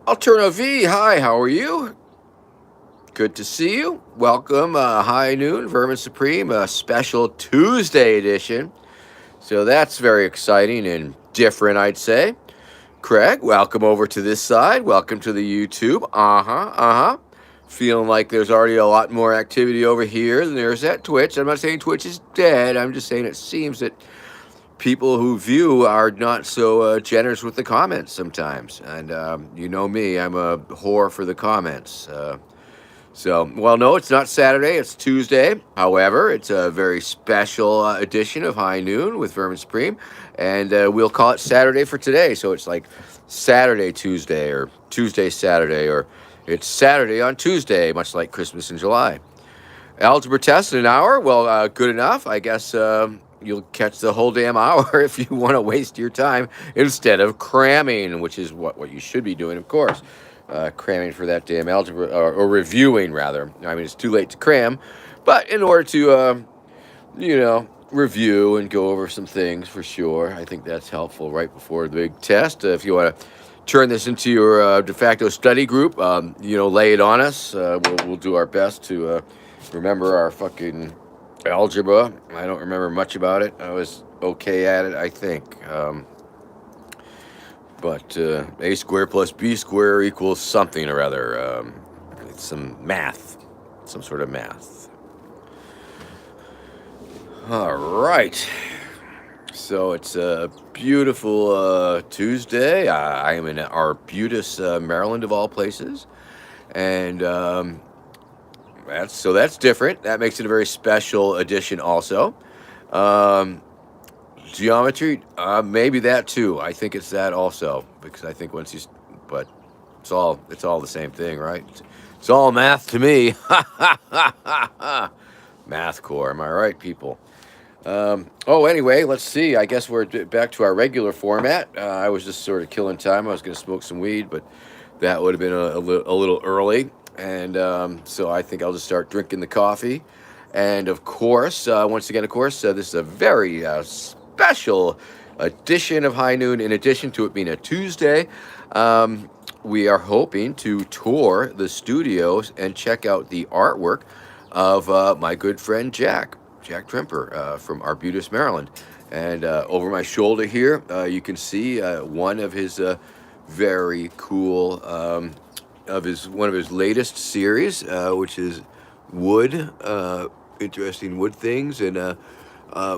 Alterna V, hi, how are you? Good to see you. Welcome, High Noon, Vermin Supreme, a special Tuesday edition. So that's very exciting and different, I'd say. Craig, welcome over to this side. Welcome to the YouTube. Feeling like there's already a lot more activity over here than there's at Twitch. I'm not saying Twitch is dead. I'm just saying it seems that people who view are not so generous with the comments sometimes. And you know me, I'm a whore for the comments. Well, no, it's not Saturday, it's Tuesday. However, it's a very special edition of High Noon with Vermin Supreme. And we'll call it Saturday for today. So it's like Saturday, Tuesday, or Tuesday, Saturday, or it's Saturday on Tuesday, much like Christmas in July. Algebra test in an hour? Well, good enough. I guess you'll catch the whole damn hour if you want to waste your time instead of cramming, which is what you should be doing, of course. Cramming for that damn algebra, or reviewing, rather. I mean, it's too late to cram, but in order to, review and go over some things for sure, I think that's helpful right before the big test. If you want to turn this into your de facto study group, lay it on us. We'll do our best to remember our fucking algebra. I don't remember much about it. I was okay at it, I think. But a squared plus b squared equals something or other. It's some math, some sort of math. All right. So it's a beautiful Tuesday. I am in Arbutus, Maryland, of all places, and that's different. That makes it a very special edition, also. Geometry, maybe that too. I think it's that also, because I think but it's all the same thing, right? It's all math to me. Math core, am I right, people? Anyway, let's see. I guess we're back to our regular format. I was just sort of killing time. I was going to smoke some weed, but that would have been a little early, and so I think I'll just start drinking the coffee. And of course, once again, this is a very special edition of High Noon. In addition to it being a Tuesday, we are hoping to tour the studios and check out the artwork of my good friend Jack Tremper from Arbutus, Maryland. And over my shoulder here, you can see one of his very cool one of his latest series, which is wood, interesting wood things, and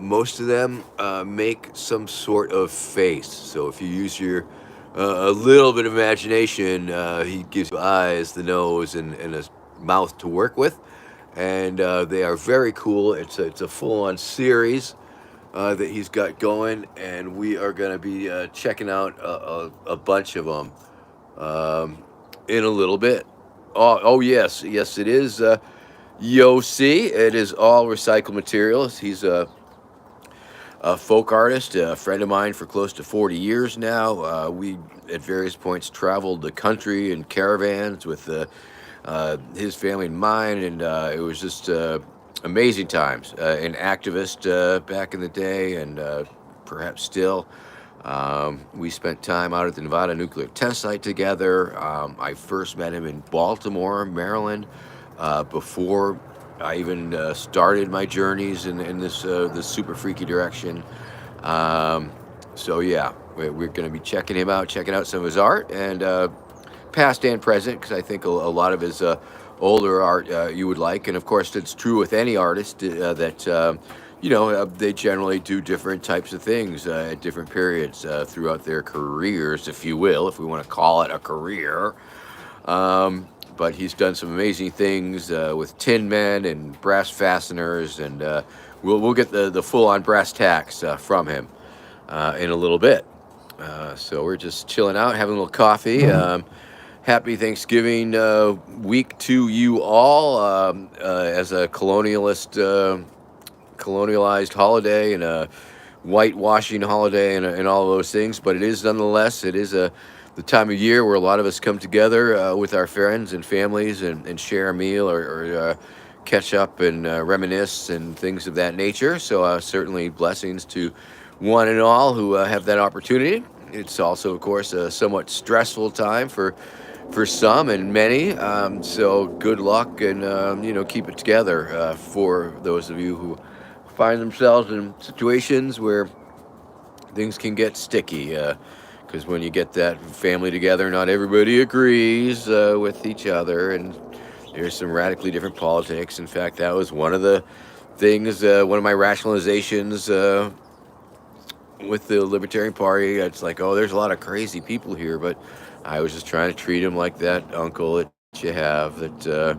most of them make some sort of face. So if you use your a little bit of imagination, he gives you eyes, the nose, and a mouth to work with, and they are very cool. It's a full-on series that he's got going, and we are going to be checking out a bunch of them in a little bit. Oh yes, it is. Yossi. It is all recycled materials. He's a folk artist, a friend of mine for close to 40 years now. We, at various points, traveled the country in caravans with his family and mine, and it was just amazing times. An activist back in the day, and perhaps still. We spent time out at the Nevada nuclear test site together. I first met him in Baltimore, Maryland, before I even started my journeys in this super freaky direction. So yeah, we're going to be checking him out, checking out some of his art, and past and present, because I think a lot of his older art you would like. And of course, it's true with any artist that they generally do different types of things at different periods throughout their careers, if you will, if we want to call it a career. But he's done some amazing things with Tin Men and brass fasteners, and we'll get the full-on brass tacks from him in a little bit. So we're just chilling out, having a little coffee. Happy Thanksgiving week to you all, as a colonialized holiday and a whitewashing holiday and all of those things. But it is nonetheless, the time of year where a lot of us come together with our friends and families and share a meal or catch up and reminisce and things of that nature. So certainly blessings to one and all who have that opportunity. It's also, of course, a somewhat stressful time for for some and many. So good luck and keep it together for those of you who find themselves in situations where things can get sticky. Because when you get that family together, not everybody agrees with each other, and there's some radically different politics. In fact, that was one of the things, one of my rationalizations with the Libertarian Party. It's like, oh, there's a lot of crazy people here, but I was just trying to treat him like that uncle that you have that,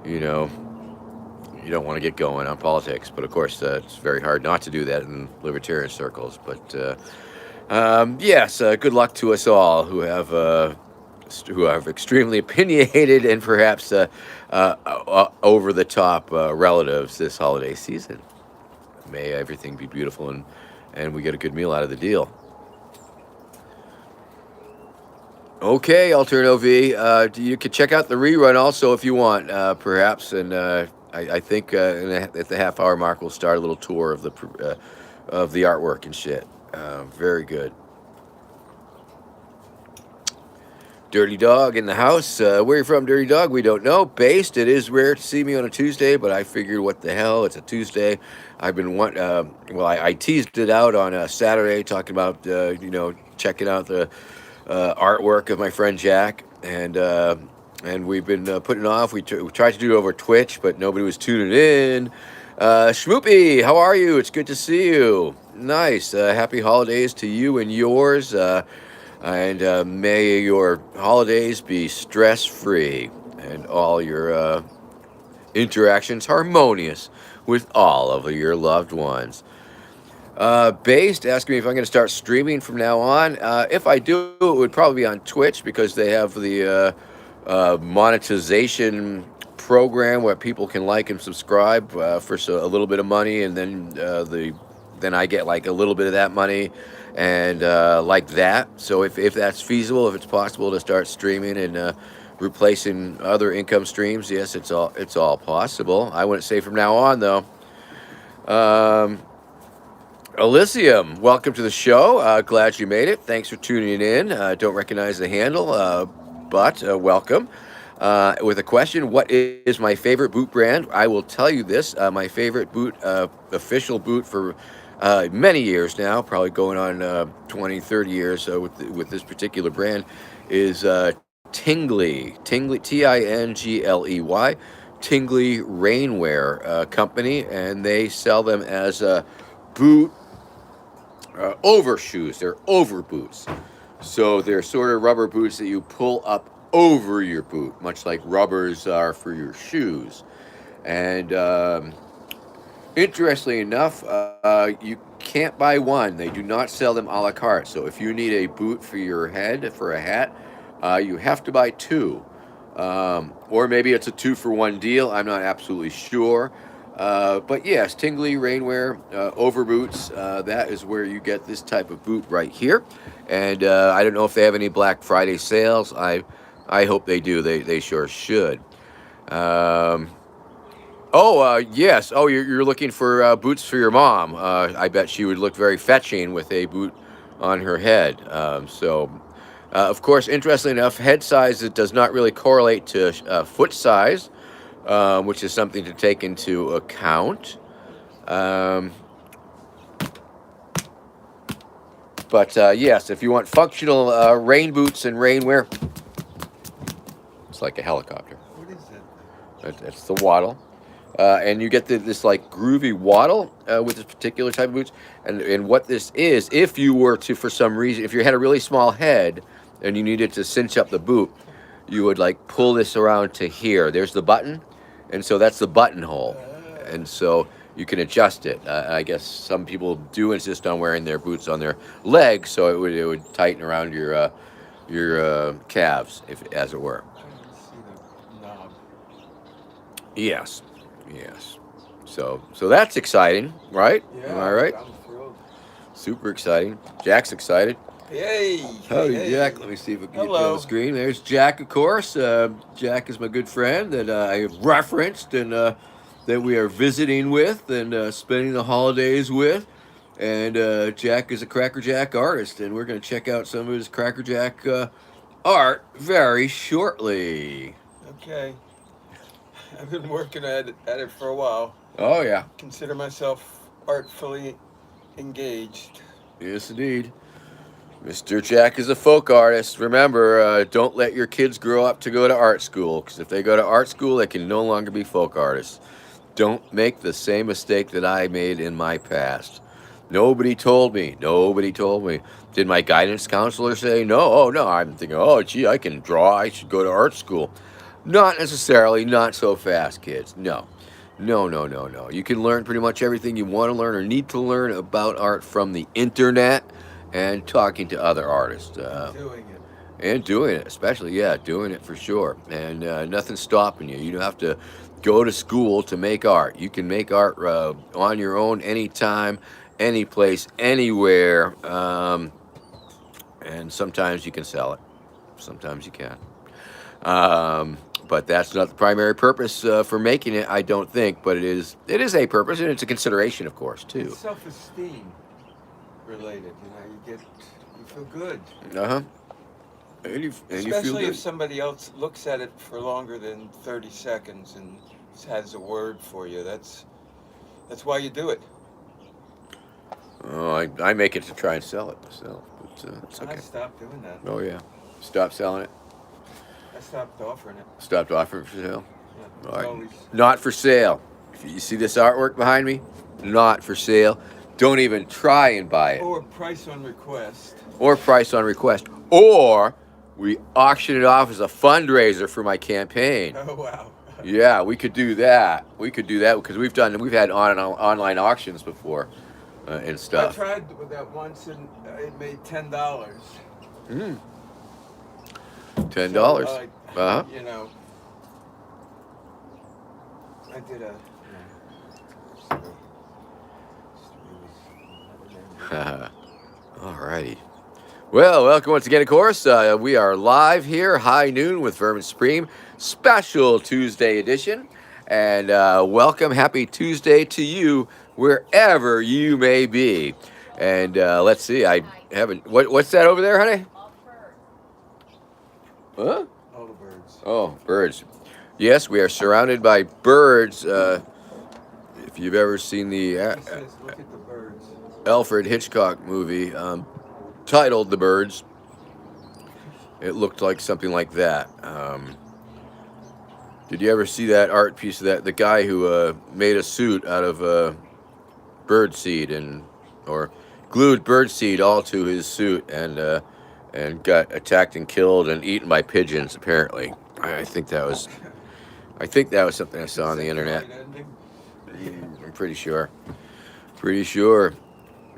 you know, you don't want to get going on politics. But of course, it's very hard not to do that in libertarian circles. But yes, good luck to us all who have extremely opinionated and perhaps over the top relatives this holiday season. May everything be beautiful and we get a good meal out of the deal. Okay, Alterno V. You could check out the rerun also if you want, perhaps. And I think at the half hour mark we'll start a little tour of the artwork and shit. Very good. Dirty Dog in the house. Where you from, Dirty Dog? We don't know. Based. It is rare to see me on a Tuesday, but I figured, what the hell? It's a Tuesday. I've been I teased it out on a Saturday, talking about checking out the artwork of my friend Jack, and we've been putting it off. We tried to do it over Twitch, but nobody was tuning in. Schmoopy, how are you? It's good to see you. Nice. Happy holidays to you and yours. And may your holidays be stress-free and all your interactions harmonious with all of your loved ones. Based, asking me if I'm going to start streaming from now on. If I do, it would probably be on Twitch because they have the monetization program where people can like and subscribe for a little bit of money, and then I get like a little bit of that money, and like that. So if that's feasible, if it's possible to start streaming and replacing other income streams, yes, it's all possible. I wouldn't say from now on though. Elysium, welcome to the show. Glad you made it. Thanks for tuning in. Don't recognize the handle, but welcome. With a question, what is my favorite boot brand? I will tell you this. My favorite boot, official boot for many years now, probably going on 20, 30 years with this particular brand, is Tingley, Tingley, Tingley Rainwear Company, and they sell them as boot overshoes. They're over boots. So they're sort of rubber boots that you pull up over your boot, much like rubbers are for your shoes. And interestingly enough, you can't buy one. They do not sell them a la carte. So if you need a boot for your head, for a hat, you have to buy two. Or maybe it's a 2-for-1 deal. I'm not absolutely sure. But yes, Tingley Rainwear over boots. That is where you get this type of boot right here. And I don't know if they have any Black Friday sales. I hope they do. They sure should. Yes. Oh, you're looking for boots for your mom. I bet she would look very fetching with a boot on her head. Of course, interestingly enough, head size, it does not really correlate to foot size, which is something to take into account. But yes, if you want functional rain boots and rainwear, it's like a helicopter. What is that? That's the waddle. And you get this like groovy waddle with this particular type of boots. And what this is, if you were to, for some reason, if you had a really small head and you needed to cinch up the boot, you would like pull this around to here. There's the button, and so that's the buttonhole. And so you can adjust it. I guess some people do insist on wearing their boots on their legs, so it would tighten around your calves, as it were. I didn't see the knob. Yes. Yes. So that's exciting, right? Yeah, Am I right? I'm thrilled. Super exciting. Jack's excited. Hey, Howdy, hey. Jack. Let me see if we can get you on Hello. the screen. There's Jack, of course. Jack is my good friend that I have referenced and that we are visiting with and spending the holidays with. And Jack is a Cracker Jack artist, and we're going to check out some of his Cracker Jack art very shortly. Okay. I've been working at it for a while. Oh, yeah. Consider myself artfully engaged. Yes, indeed. Mr. Jack is a folk artist. Remember, don't let your kids grow up to go to art school, because if they go to art school, they can no longer be folk artists. Don't make the same mistake that I made in my past. Nobody told me. Nobody told me. Did my guidance counselor say no? Oh, no. I'm thinking, oh, gee, I can draw. I should go to art school. Not necessarily. Not so fast, kids. No. No, no, no, no. You can learn pretty much everything you want to learn or need to learn about art from the internet and talking to other artists. Doing it. And doing it, especially, yeah, doing it for sure. And nothing's stopping you. You don't have to go to school to make art. You can make art on your own anytime, any place, anywhere. And sometimes you can sell it. Sometimes you can. But that's not the primary purpose for making it, I don't think. But it is a purpose, and it's a consideration, of course, too. It's self-esteem related. You feel good. Uh huh. And you feel Especially if good. somebody else looks at it for longer than 30 seconds and has a word for you. That's why you do it. Oh, I make it to try and sell it myself, but it's I okay. stopped doing that. Oh yeah, stop selling it. I stopped offering it. Stopped offering for sale. Yeah, All it's right, always not for sale. If you see this artwork behind me, not for sale. Don't even try and buy it, or price on request. or price on request, or we auction it off as a fundraiser for my campaign. Oh wow. Yeah, we could do that. We could do that because we've had online auctions before and I stuff. tried with that once and it made $10. Mm, So $10. Uh you know, I did a. huh. All righty. Well, welcome once again, of course. We are live here, high noon with Vermin Supreme, special Tuesday edition. And welcome, happy Tuesday to you, wherever you may be. And let's see, I haven't. What's that over there, honey? Huh? All the birds. Oh, birds. Yes, we are surrounded by birds. If you've ever seen the He says, "Look at the birds." Alfred Hitchcock movie titled The Birds, it looked like something like that. Did you ever see that art piece of that? The guy who made a suit out of bird seed or glued bird seed all to his suit and got attacked and killed and eaten by pigeons. Apparently, I think that was something I saw on the internet. Right ending. I'm pretty sure. Pretty sure.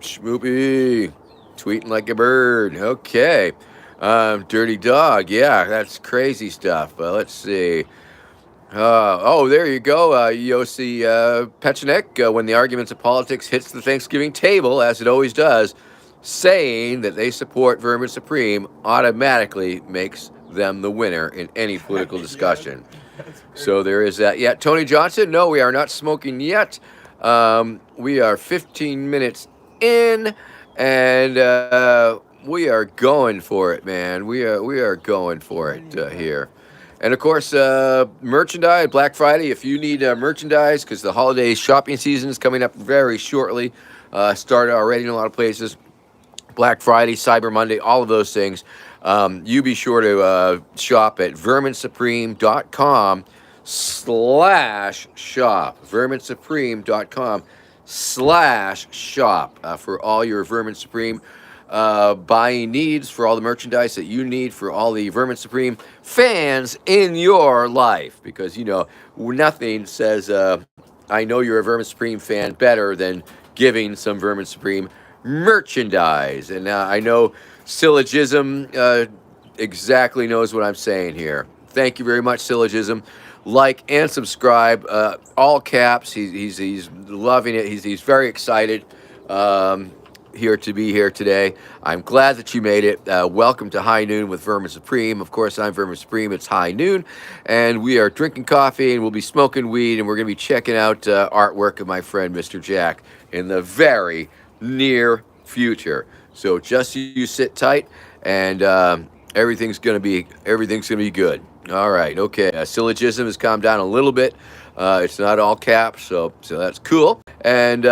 Schmoopy, tweeting like a bird. Okay. Dirty dog. Yeah, that's crazy stuff. Let's see. There you go, Yossi Pechenek, when the arguments of politics hits the Thanksgiving table, as it always does, saying that they support Vermin Supreme automatically makes them the winner in any political discussion. That's great. So there is that. Yeah, Tony Johnson, no, we are not smoking yet. We are 15 minutes in, and we are going for it, man. We are going for it here. And of course, merchandise, Black Friday. If you need merchandise, because the holiday shopping season is coming up very shortly, started already in a lot of places. Black Friday, Cyber Monday, all of those things. You be sure to shop at verminsupreme.com/shop. verminsupreme.com/shop for all your Vermin Supreme buying needs, for all the merchandise that you need, for all the Vermin Supreme fans in your life. Because, nothing says, I know you're a Vermin Supreme fan better than giving some Vermin Supreme merchandise. And I know Syllogism exactly knows what I'm saying here. Thank you very much, Syllogism. Like and subscribe, all caps. He's loving it. He's very excited here to be here today. I'm glad that you made it. Welcome to High Noon with Vermin Supreme. Of course, I'm Vermin Supreme. It's High Noon, and we are drinking coffee, and we'll be smoking weed, and we're going to be checking out artwork of my friend Mr. Jack in the very near future. So just you sit tight, and everything's gonna be good. All right, okay. Syllogism has calmed down a little bit. It's not all caps, so that's cool. And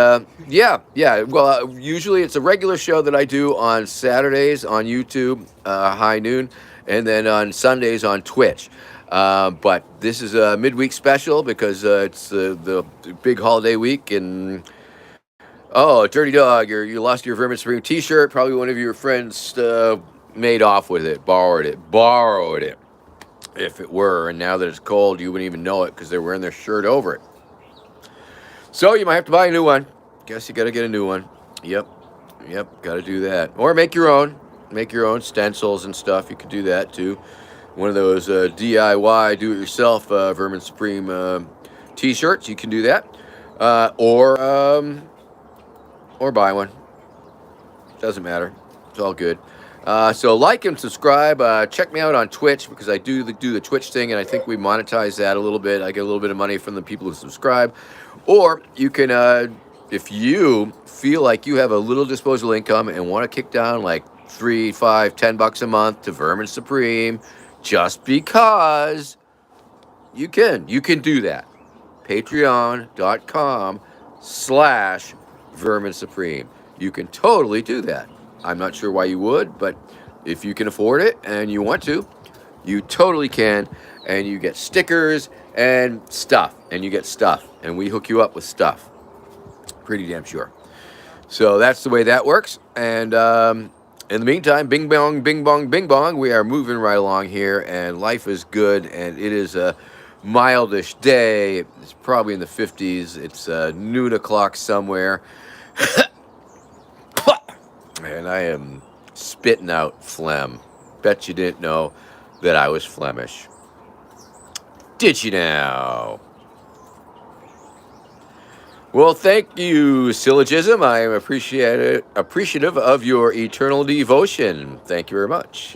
yeah. Well, usually it's a regular show that I do on Saturdays on YouTube, high noon, and then on Sundays on Twitch. But this is a midweek special because it's the big holiday week, and oh, dirty dog, you lost your Vermin Supreme T-shirt. Probably one of your friends made off with it, borrowed it. If it were, and now that it's cold, you wouldn't even know it because they're wearing their shirt over it. So you might have to buy a new one. Guess you got to get a new one. Yep, got to do that, or make your own. Make your own stencils and stuff. You could do that too. One of those DIY, do-it-yourself Vermin Supreme T-shirts. You can do that, or buy one. Doesn't matter. It's all good. So like and subscribe. Check me out on Twitch because I do the Twitch thing, and I think we monetize that a little bit. I get a little bit of money from the people who subscribe. Or you can, if you feel like you have a little disposable income and want to kick down like $3, $5, $10 a month to Vermin Supreme, just because you can do that. Patreon.com/Vermin Supreme. You can totally do that. I'm not sure why you would, but if you can afford it and you want to, you totally can. And you get stickers and stuff. And you get stuff. And we hook you up with stuff. Pretty damn sure. So that's the way that works. And in the meantime, bing bong, bing bong, bing bong. We are moving right along here. And life is good. And it is a mildish day. It's probably in the 50s. It's noon o'clock somewhere. And I am spitting out phlegm. Bet you didn't know that I was Flemish. Did you now? Well, thank you, Syllogism. I am appreciative of your eternal devotion. Thank you very much.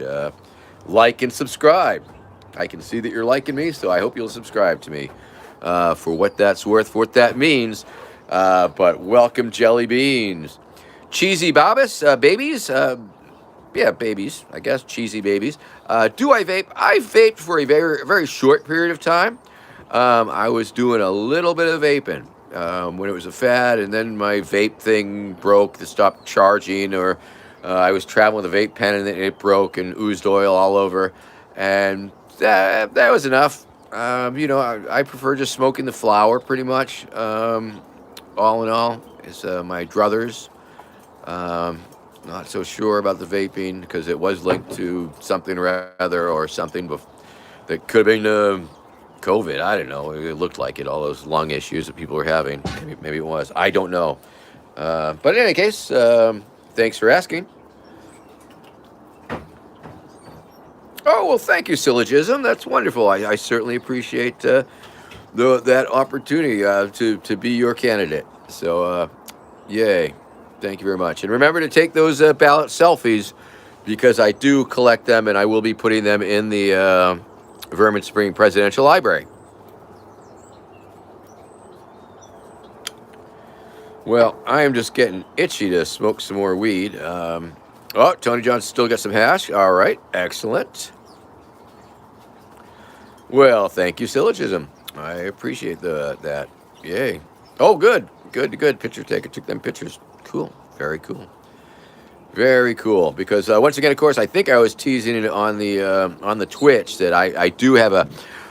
Like and subscribe. I can see that you're liking me, so I hope you'll subscribe to me for what that's worth, for what that means. But welcome, jelly beans. Cheesy Babas, babies, babies, I guess, cheesy babies. Do I vape? I vaped for a very, very short period of time. I was doing a little bit of vaping when it was a fad, and then my vape thing broke, it stopped charging, or I was traveling with a vape pen and it broke and oozed oil all over, and that was enough. I prefer just smoking the flower pretty much. All in all, it's my druthers. Not so sure about the vaping because it was linked to something or other, or something that could have been COVID. I don't know. It looked like it. All those lung issues that people were having. Maybe it was. I don't know. But in any case, thanks for asking. Oh, well, thank you, Syllogism. That's wonderful. I certainly appreciate that opportunity to be your candidate. So, yay. Thank you very much. And remember to take those ballot selfies because I do collect them, and I will be putting them in the Vermin Supreme Presidential Library. Well, I am just getting itchy to smoke some more weed. Tony John's still got some hash. All right. Excellent. Well, thank you, Syllogism. I appreciate that. Yay. Oh, good. Picture taker. Took them pictures. Cool. Very cool. Very cool. Because once again, of course, I think I was teasing it on the Twitch that I do have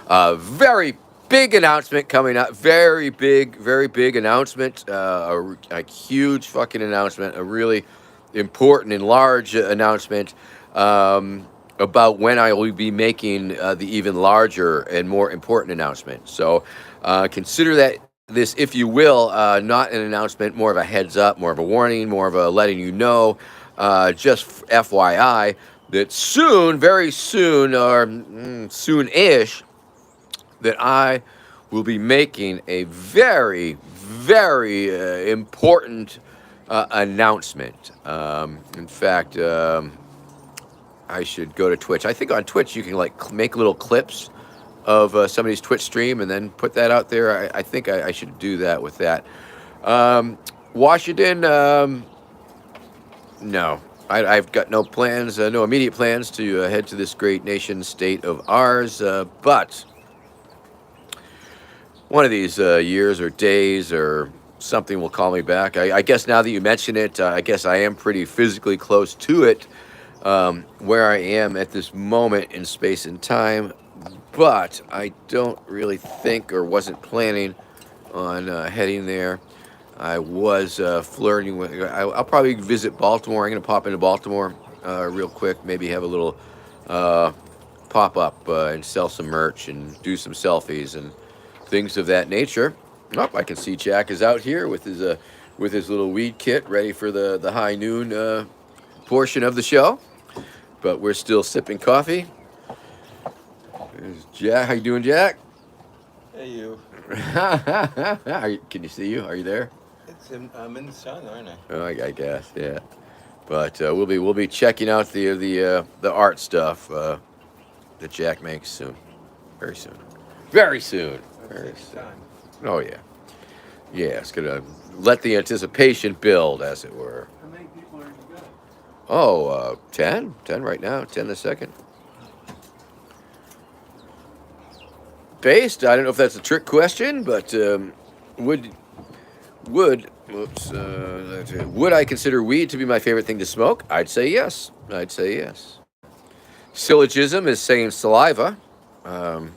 a very big announcement coming up. Very big announcement. A huge fucking announcement. A really important and large announcement about when I will be making the even larger and more important announcement. So consider that this, if you will, not an announcement, more of a heads up, more of a warning, more of a letting you know, just FYI, that soon, very soon, or soon-ish, that I will be making a very, very important announcement. In fact, I should go to Twitch. I think on Twitch you can make little clips of somebody's Twitch stream and then put that out there. I think I should do that with that. Washington, no. I've got no plans, no immediate plans to head to this great nation state of ours, but one of these years or days or something will call me back. I guess now that you mention it, I guess I am pretty physically close to it, where I am at this moment in space and time, but I don't really think or wasn't planning on heading there. I was flirting with. I'll probably visit Baltimore. I'm going to pop into Baltimore real quick. Maybe have a little uh, pop up and sell some merch and do some selfies and things of that nature. Oh, I can see Jack is out here with his little weed kit, ready for the high noon portion of the show. But we're still sipping coffee. There's Jack. How you doing, Jack? Hey, you. Can you see you? Are you there? I'm in the sun, aren't I? Oh, I guess, yeah. But we'll be checking out the art stuff that Jack makes soon, very soon, very soon, very soon. Time. Oh yeah, yeah. It's gonna let the anticipation build, as it were. How many people are you got? Oh, 10 right now, 10 a second. Based. I don't know if that's a trick question, but would would I consider weed to be my favorite thing to smoke? I'd say yes. I'd say yes. Syllogism is saying saliva, um,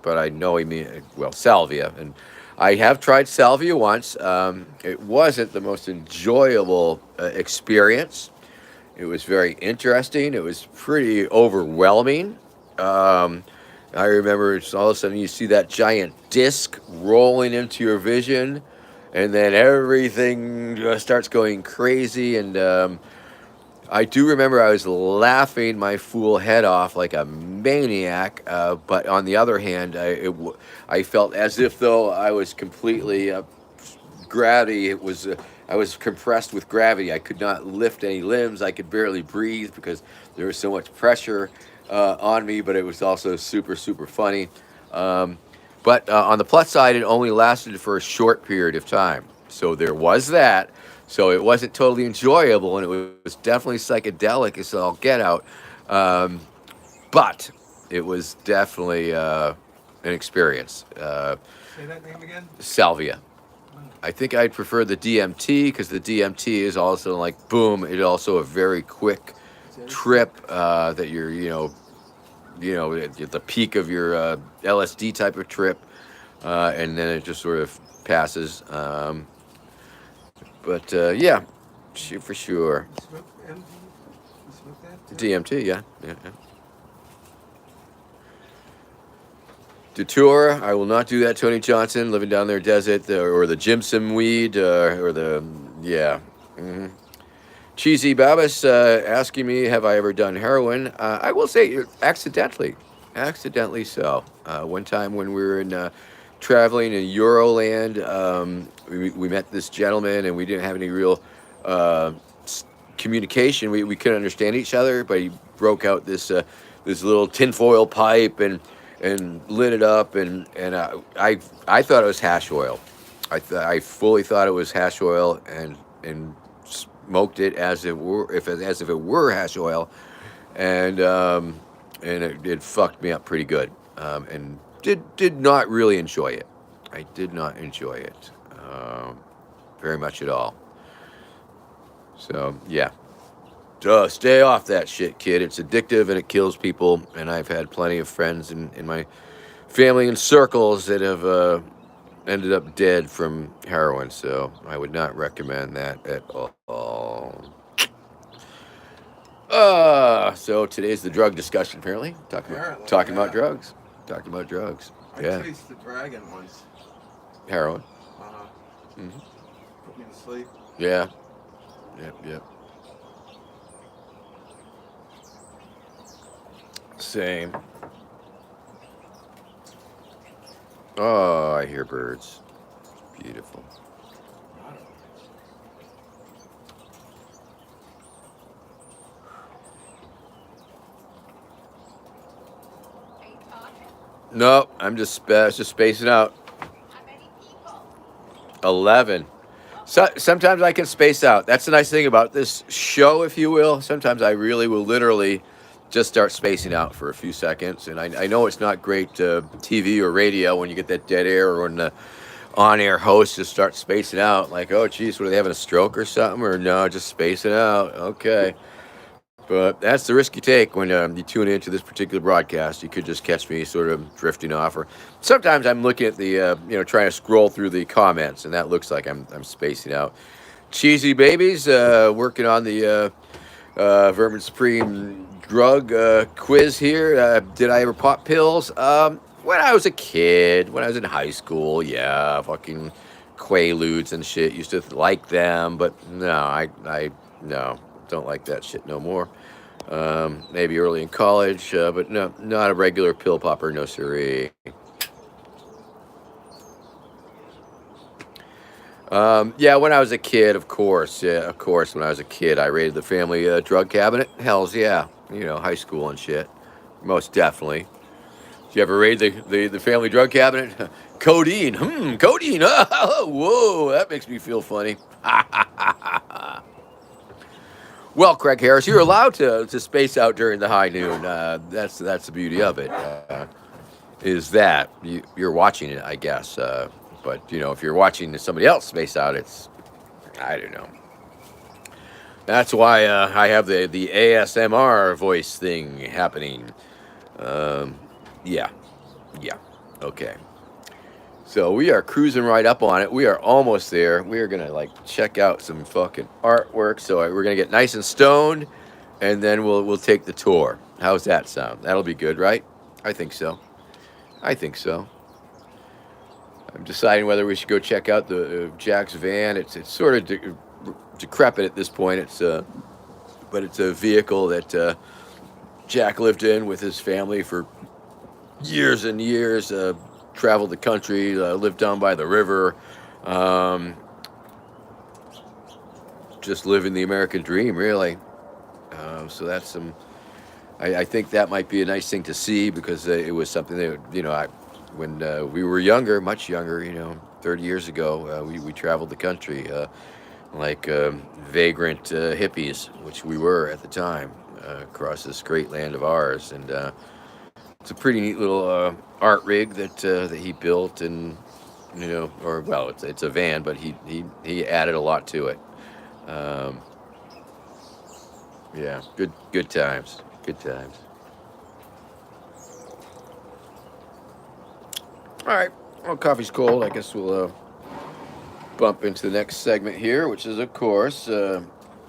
but I know he mean well salvia, and I have tried salvia once. It wasn't the most enjoyable experience. It was very interesting. It was pretty overwhelming. Um, I remember all of a sudden you see that giant disc rolling into your vision, and then everything starts going crazy. And I do remember I was laughing my fool head off like a maniac. But on the other hand, I felt as if though I was completely gravity. I was compressed with gravity. I could not lift any limbs. I could barely breathe because there was so much pressure on me. But it was also super super funny. But on the plus side, it only lasted for a short period of time. So there was that. So it wasn't totally enjoyable, and it was definitely psychedelic as all get out. Um, but it was definitely an experience. Say that name again? Salvia. I think I'd prefer the DMT because the DMT is also like boom. It's also a very quick trip that you're at the peak of your LSD type of trip, and then it just sort of passes. But yeah, for sure. You smoke MD? You smoke that? Too? DMT, yeah, yeah. Detour, I will not do that. Tony Johnson, living down there, desert, or the Jimson weed, or the yeah. hmm Cheesy Babas asking me, have I ever done heroin? I will say accidentally so. One time when we were in traveling in Euroland, we met this gentleman and we didn't have any real communication. We couldn't understand each other, but he broke out this little tinfoil pipe and lit it up, and I thought it was hash oil. I fully thought it was hash oil, and smoked it as if it were hash oil, and it fucked me up pretty good, and did not really enjoy it. I did not enjoy it very much at all. So yeah, stay off that shit, kid. It's addictive and it kills people. And I've had plenty of friends in my family and circles that have ended up dead from heroin. So I would not recommend that at all. So today's the drug discussion. Apparently, Apparently, talking about yeah. drugs. Talking about drugs. I Yeah, tasted the dragon once. heroin. Uh-huh. hmm Put me to sleep. Yeah. Yep. Same. Oh, I hear birds. Beautiful. No, I'm just spacing out. 11. So sometimes I can space out. That's the nice thing about this show, if you will. Sometimes I really will literally just start spacing out for a few seconds, and I know it's not great TV or radio when you get that dead air or when the on-air host just starts spacing out. Like, oh, geez, what are they having a stroke or something? Or no, just spacing out. Okay. But that's the risk you take when you tune into this particular broadcast. You could just catch me sort of drifting off, or sometimes I'm looking at the, trying to scroll through the comments, and that looks like I'm spacing out. Cheesy babies, working on the Vermin Supreme drug quiz here. Did I ever pop pills? When I was a kid, when I was in high school, yeah, fucking Quaaludes and shit. Used to like them, but no, I no, don't like that shit no more. Maybe early in college, but no, not a regular pill popper, no siree. Yeah, when I was a kid, of course. Yeah, of course. When I was a kid, I raided the family drug cabinet. Hell's yeah, high school and shit. Most definitely. Did you ever raid the family drug cabinet? Codeine. Codeine. Oh, whoa, that makes me feel funny. Well, Craig Harris, you're allowed to space out during the high noon. That's the beauty of it. Is that you're watching it, I guess. But if you're watching somebody else space out, it's I don't know. That's why I have the ASMR voice thing happening. Um, yeah, yeah, okay. So we are cruising right up on it. We are almost there. We are gonna check out some fucking artwork. So we're gonna get nice and stoned, and then we'll take the tour. How's that sound? That'll be good, right? I think so. I think so. I'm deciding whether we should go check out the Jack's van. It's sort of decrepit at this point. But it's a vehicle that Jack lived in with his family for years and years. Traveled the country, lived down by the river, um, just living the American dream, really. So that's some. I think that might be a nice thing to see because it was something that when we were younger, much younger, 30 years ago, we traveled the country like vagrant hippies, which we were at the time, across this great land of ours, and it's a pretty neat little art rig that he built, and or well, it's a van, but he added a lot to it. Um, yeah, good times, good times. All right, well, coffee's cold. I guess we'll bump into the next segment here, which is, of course,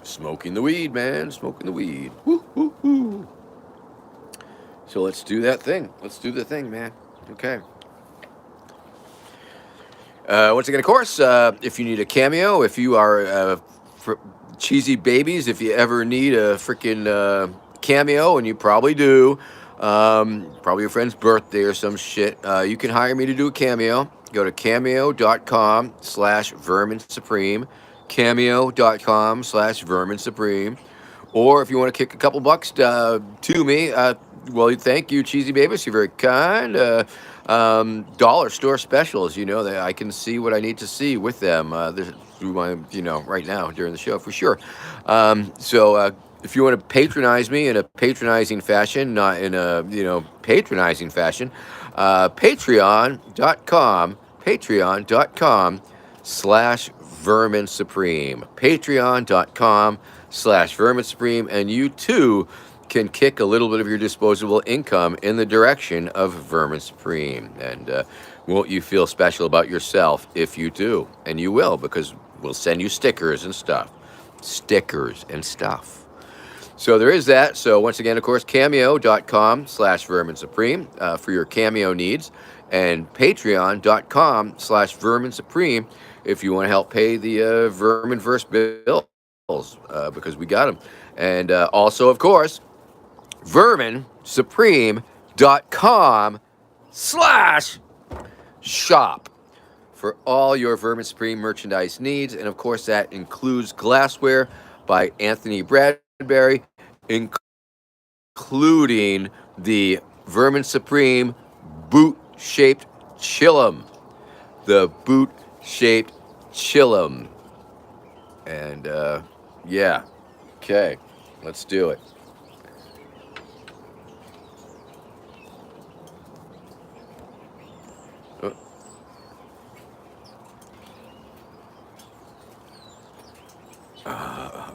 smoking the weed, man. Smoking the weed. Woo, woo, woo. So let's do that thing. Let's do the thing, man. Okay. Once again, of course, if you need a cameo, if you are cheesy babies, if you ever need a freaking cameo, and you probably do, probably your friend's birthday or some shit, you can hire me to do a cameo. Go to cameo.com/Vermin Supreme, cameo.com/Vermin Supreme. Or if you want to kick a couple bucks to me, well, thank you, Cheesy Babies. You're very kind. Dollar store specials, that I can see what I need to see with them through my, right now during the show for sure. So if you want to patronize me in a patronizing fashion, not in a, patronizing fashion, patreon.com/Vermin Supreme. Patreon.com/Vermin Supreme. And you too can kick a little bit of your disposable income in the direction of Vermin Supreme. And won't you feel special about yourself if you do? And you will, because we'll send you stickers and stuff. Stickers and stuff. So there is that. So once again, of course, cameo.com/Vermin Supreme for your cameo needs, and patreon.com/Vermin Supreme if you want to help pay the Verminverse bills, because we got them. And also, of course, verminsupreme.com/shop for all your Vermin Supreme merchandise needs. And of course, that includes glassware by Anthony Bradbury, including the Vermin Supreme boot-shaped chillum. The boot-shaped chillum. And yeah, okay, let's do it. Uh,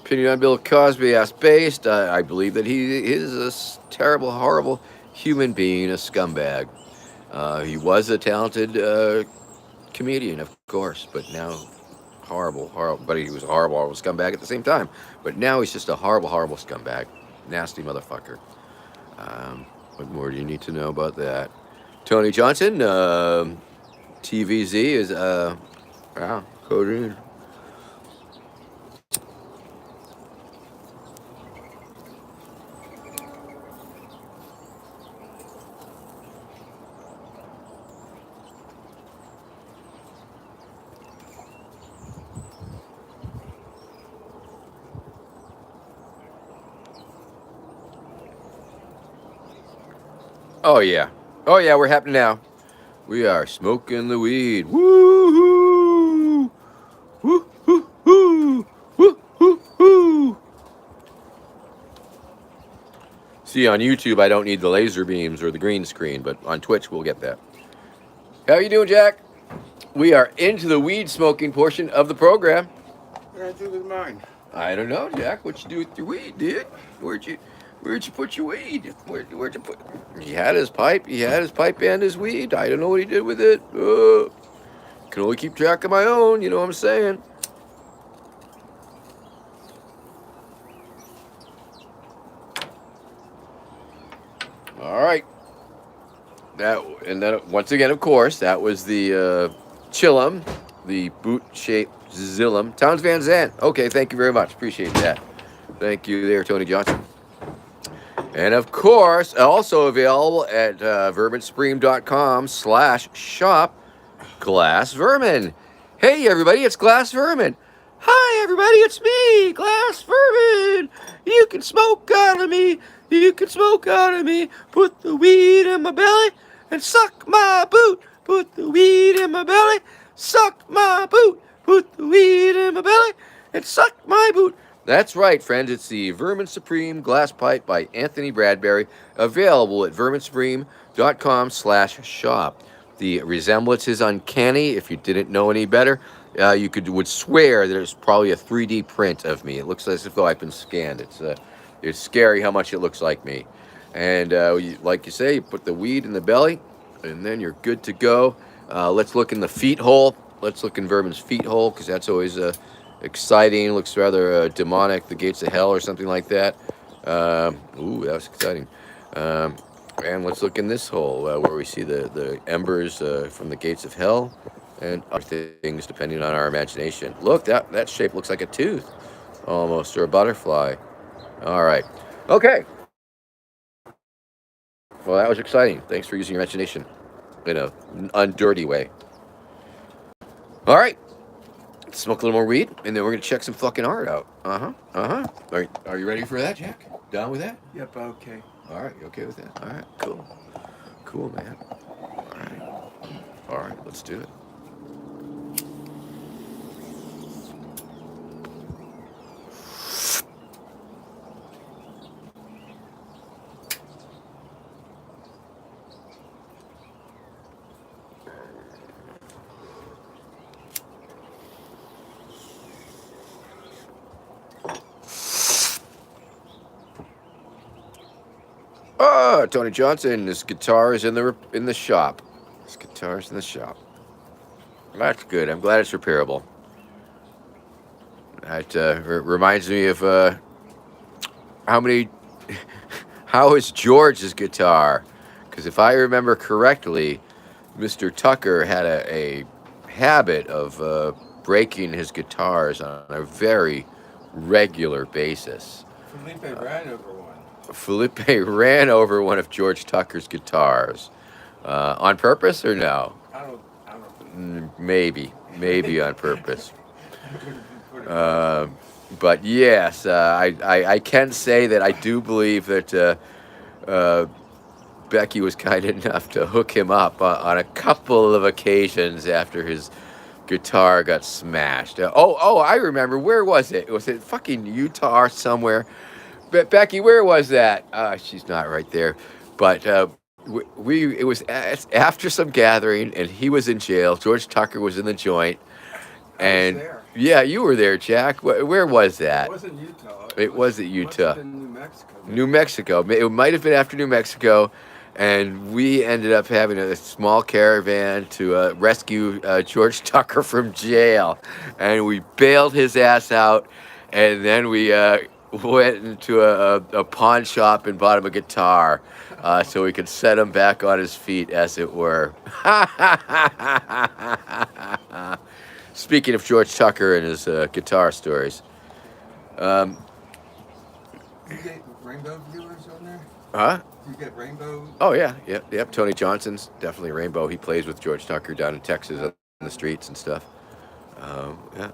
Opinion on Bill Cosby as based. I believe that he is a terrible, horrible human being, a scumbag. He was a talented comedian, of course, but now horrible, horrible. But he was a horrible, horrible scumbag at the same time. But now he's just a horrible, horrible scumbag, nasty motherfucker. What more do you need to know about that? Tony Johnson, TVZ is wow, coding. Oh yeah, oh yeah, we're happy now. We are smoking the weed. Woo-hoo! Woo-hoo-hoo! Woo-hoo-hoo! See, on YouTube, I don't need the laser beams or the green screen, but on Twitch, we'll get that. How you doing, Jack? We are into the weed smoking portion of the program. What did I do with mine? I don't know, Jack. What you do with your weed, dude? Where'd you put your weed? Where'd you put? He had his pipe. He had his pipe and his weed. I don't know what he did with it. Can only keep track of my own. You know what I'm saying? All right. That and then once again, of course, that was the Chillum, the boot-shaped Zillum. Towns Van Zandt. Okay, thank you very much. Appreciate that. Thank you there, Tony Johnson. And of course, also available at verminsupreme.com/shop, Glass Vermin. Hey everybody, it's Glass Vermin. Hi everybody, it's me, Glass Vermin. You can smoke out of me. You can smoke out of me. Put the weed in my belly and suck my boot. Put the weed in my belly, suck my boot. Put the weed in my belly and suck my boot. That's right, friends. It's the Vermin Supreme Glass Pipe by Anthony Bradbury, available at verminsupreme.com/shop. The resemblance is uncanny. If you didn't know any better, you would swear that it's probably a 3D print of me. It looks as if though I've been scanned. It's scary how much it looks like me. And like you say, you put the weed in the belly, and then you're good to go. Let's look in the feet hole. Let's look in Vermin's feet hole, because that's always exciting. Looks rather demonic, the gates of hell or something like that. Ooh, that was exciting. And let's look in this hole where we see the embers from the gates of hell and other things depending on our imagination. Look, that shape looks like a tooth almost, or a butterfly. All right. Okay. Well, that was exciting. Thanks for using your imagination in a undirty way. All right. Let's smoke a little more weed, and then we're going to check some fucking art out. Are you ready for that, Jack? Down with that? Yep, okay. All right, you okay with that? All right, cool. Cool, man. All right, let's do it. Tony Johnson. This guitar is in the shop. This guitar is in the shop. That's good. I'm glad it's repairable. That reminds me of how many. How is George's guitar? Because if I remember correctly, Mr. Tucker had a habit of breaking his guitars on a very regular basis. Felipe ran over one. Felipe ran over one of George Tucker's guitars. On purpose or no? I don't. Maybe on purpose. But yes, I can say that I do believe that Becky was kind enough to hook him up on a couple of occasions after his guitar got smashed. Oh, I remember. Where was it? Was it fucking Utah or somewhere? Becky, where was that? She's not right there. But it was after some gathering, and he was in jail. George Tucker was in the joint, I was and there. yeah, you were there, Jack. Where was It that? wasn't Utah. It was at Must have Utah, been New Mexico. New Mexico. It might have been after New Mexico, and we ended up having a small caravan to rescue George Tucker from jail, and we bailed his ass out, and then we went into a pawn shop and bought him a guitar, so we could set him back on his feet, as it were. Speaking of George Tucker and his guitar stories. You get Rainbow viewers on there? Huh? You get Rainbow? Oh yeah, yep. Tony Johnson's definitely Rainbow. He plays with George Tucker down in Texas on the streets and stuff. Yeah.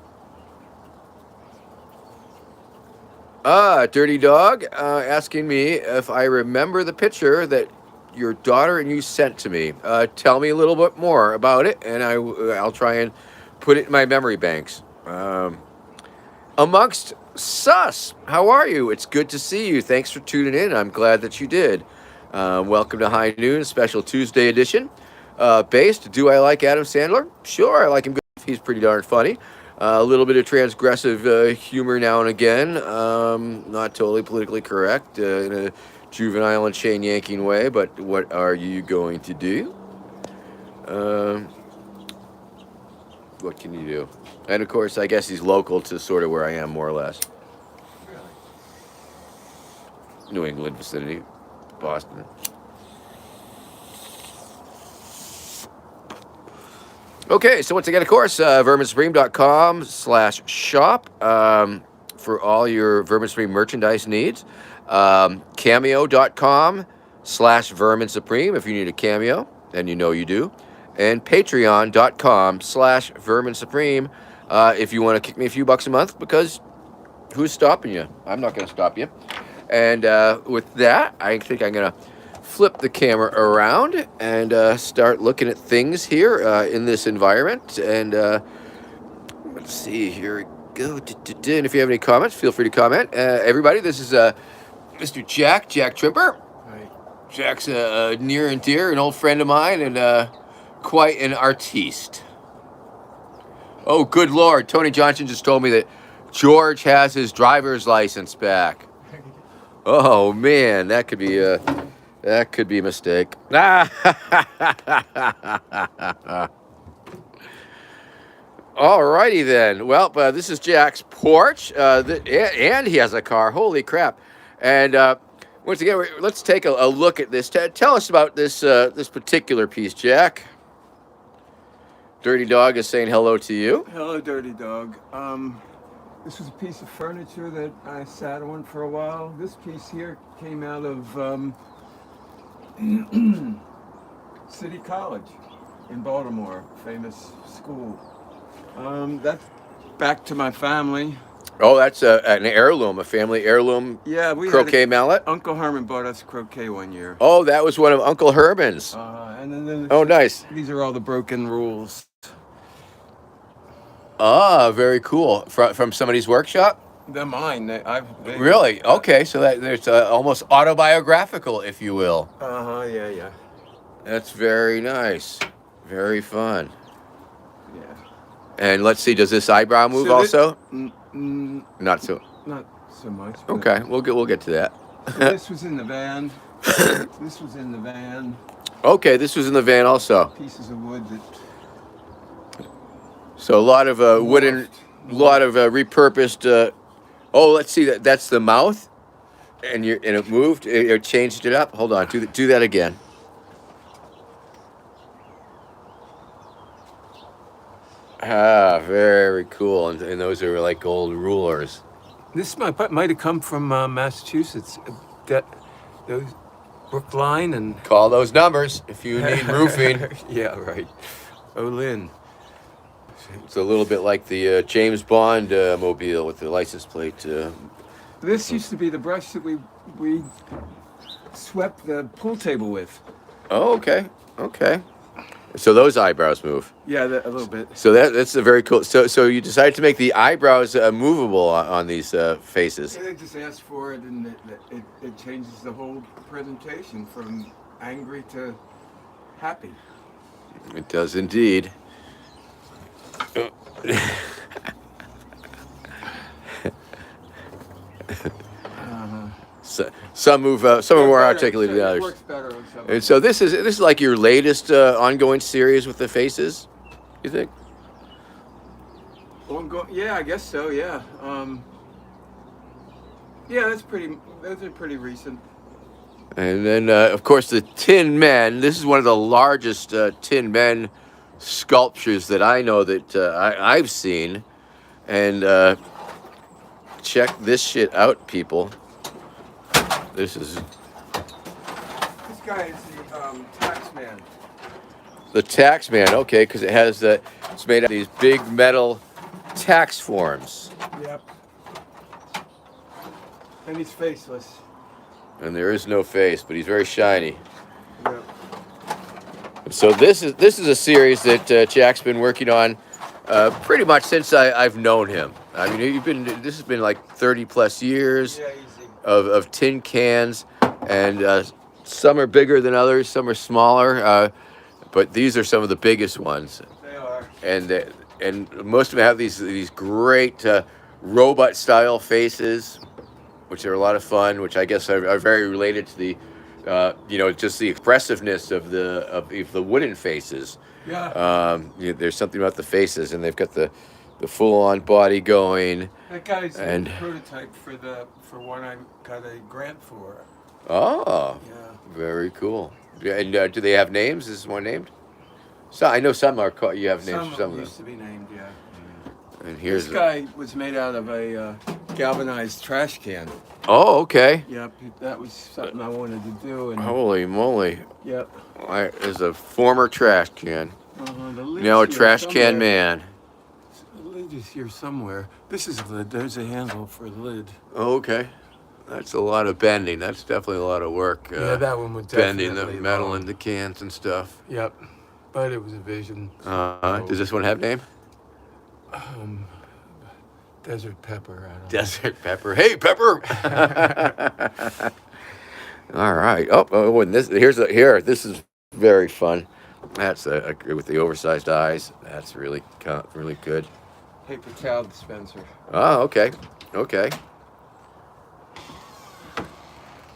Dirty Dog asking me if I remember the picture that your daughter and you sent to me. Tell me a little bit more about it, and I'll try and put it in my memory banks. Amongst Sus, how are you? It's good to see you. Thanks for tuning in. I'm glad that you did. Welcome to High Noon, special Tuesday edition. Based, do I like Adam Sandler? Sure, I like him good. He's pretty darn funny. A little bit of transgressive humor now and again. Not totally politically correct in a juvenile and chain yanking way, but what are you going to do? What can you do? And of course, I guess he's local to sort of where I am, more or less. Really? New England vicinity, Boston. Okay, so once again, of course, verminsupreme.com/shop for all your Vermin Supreme merchandise needs. Cameo.com/Vermin Supreme if you need a cameo, and you know you do. And Patreon.com/Vermin Supreme if you want to kick me a few bucks a month, because who's stopping you? I'm not going to stop you. And with that, I think I'm going to flip the camera around and start looking at things here in this environment. And let's see, here we go. And if you have any comments, feel free to comment. Everybody, this is Mr. Jack Trimper. Right. Jack's a near and dear, an old friend of mine, and quite an artiste. Oh, good Lord. Tony Johnson just told me that George has his driver's license back. Oh, man, that could be a mistake. All righty then. Well, this is Jack's porch, and he has a car. Holy crap. And once again, let's take a look at this. Tell us about this particular piece, Jack. Dirty Dog is saying hello to you. Hello, Dirty Dog. This was a piece of furniture that I sat on for a while. This piece here came out of City College in Baltimore, famous school. That's back to my family. Oh, that's an heirloom, a family heirloom. Yeah, we croquet mallet. Uncle Herman bought us croquet one year. Oh, that was one of Uncle Herman's. And then oh, nice. These are all the broken rules. Ah, very cool. From somebody's workshop? They're mine. Really? Okay, so there's almost autobiographical, if you will. Yeah. That's very nice. Very fun. Yeah. And let's see, does this eyebrow move also? Not so. Not so much. Okay, we'll get to that. So this was in the van. This was in the van. Okay, this was in the van also. Pieces of wood that. So a lot of wooden, lot of repurposed. Oh, let's see that's the mouth, and it moved. It changed it up. Hold on, do that again. Ah, very cool. And those are like old rulers. This might have come from Massachusetts. Those Brookline and. Call those numbers if you need roofing. Yeah, right. Olin. It's a little bit like the James Bond mobile with the license plate. This used to be the brush that we swept the pool table with. Oh, okay. So those eyebrows move. Yeah, a little bit. So that's a very cool. So you decided to make the eyebrows movable on these faces. Yeah, they just asked for it, and it changes the whole presentation from angry to happy. It does indeed. So, some move. Some are more articulated than It others. works better on some. And so this is like your latest ongoing series with the faces. You think? Yeah, I guess so. Yeah. Yeah, those are pretty recent. And then, of course, the Tin Men. This is one of the largest Tin Men sculptures that I know that I've seen. And check this shit out, people. This is This guy is the tax man. the tax man. Okay, because it has it's made out of these big metal tax forms. Yep. And he's faceless. And there is no face, but he's very shiny. Yep. So this is a series that Jack's been working on pretty much since I've known him. I mean, this has been like 30 plus years Yeah, easy. of tin cans, and some are bigger than others, some are smaller, but these are some of the biggest ones. They are. And most of them have these great robot style faces, which are a lot of fun, which I guess are very related to the just the expressiveness of the wooden faces. Yeah. There's something about the faces, and they've got the full-on body going. That guy's And- a prototype for one I got a grant for. Oh, Yeah. very cool. Yeah, and do they have names? Is one named? So I know some are called. You have names Some for some of them of used to be named, yeah. them. And here's This guy was made out of a galvanized trash can. Oh, okay. Yep, that was something I wanted to do. And Holy moly! yep. As a former trash can, The lid now a is here trash can somewhere. man. The lid is here somewhere. This is the lid. There's a handle for the lid. Oh, okay. That's a lot of bending. That's definitely a lot of work. Yeah, that one was bending the definitely metal long. into cans and stuff. Yep, but it was a vision. Does this one have name? Desert pepper. I don't know. Desert Pepper. Hey, Pepper. All right. Oh, and this This is very fun. That's with the oversized eyes. That's really good. Paper towel dispenser. Oh, okay. Okay.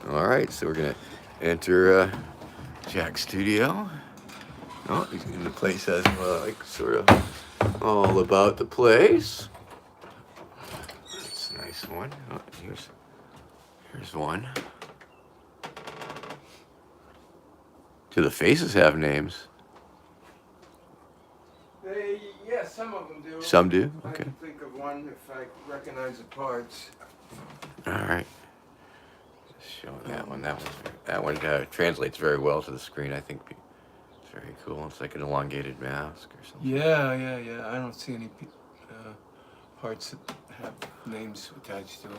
All right. So we're gonna enter Jack's studio. Oh, and the place has like sort of all about the place. That's a nice one. Oh, here's one. Do the faces have names? Yeah, some of them do. Some do. I Okay. can think of one if I recognize the parts. All right. Just showing that one. That one translates very well to the screen. I think it's very cool. It's like an elongated mask or something. Yeah. I don't see any parts that have names attached to them.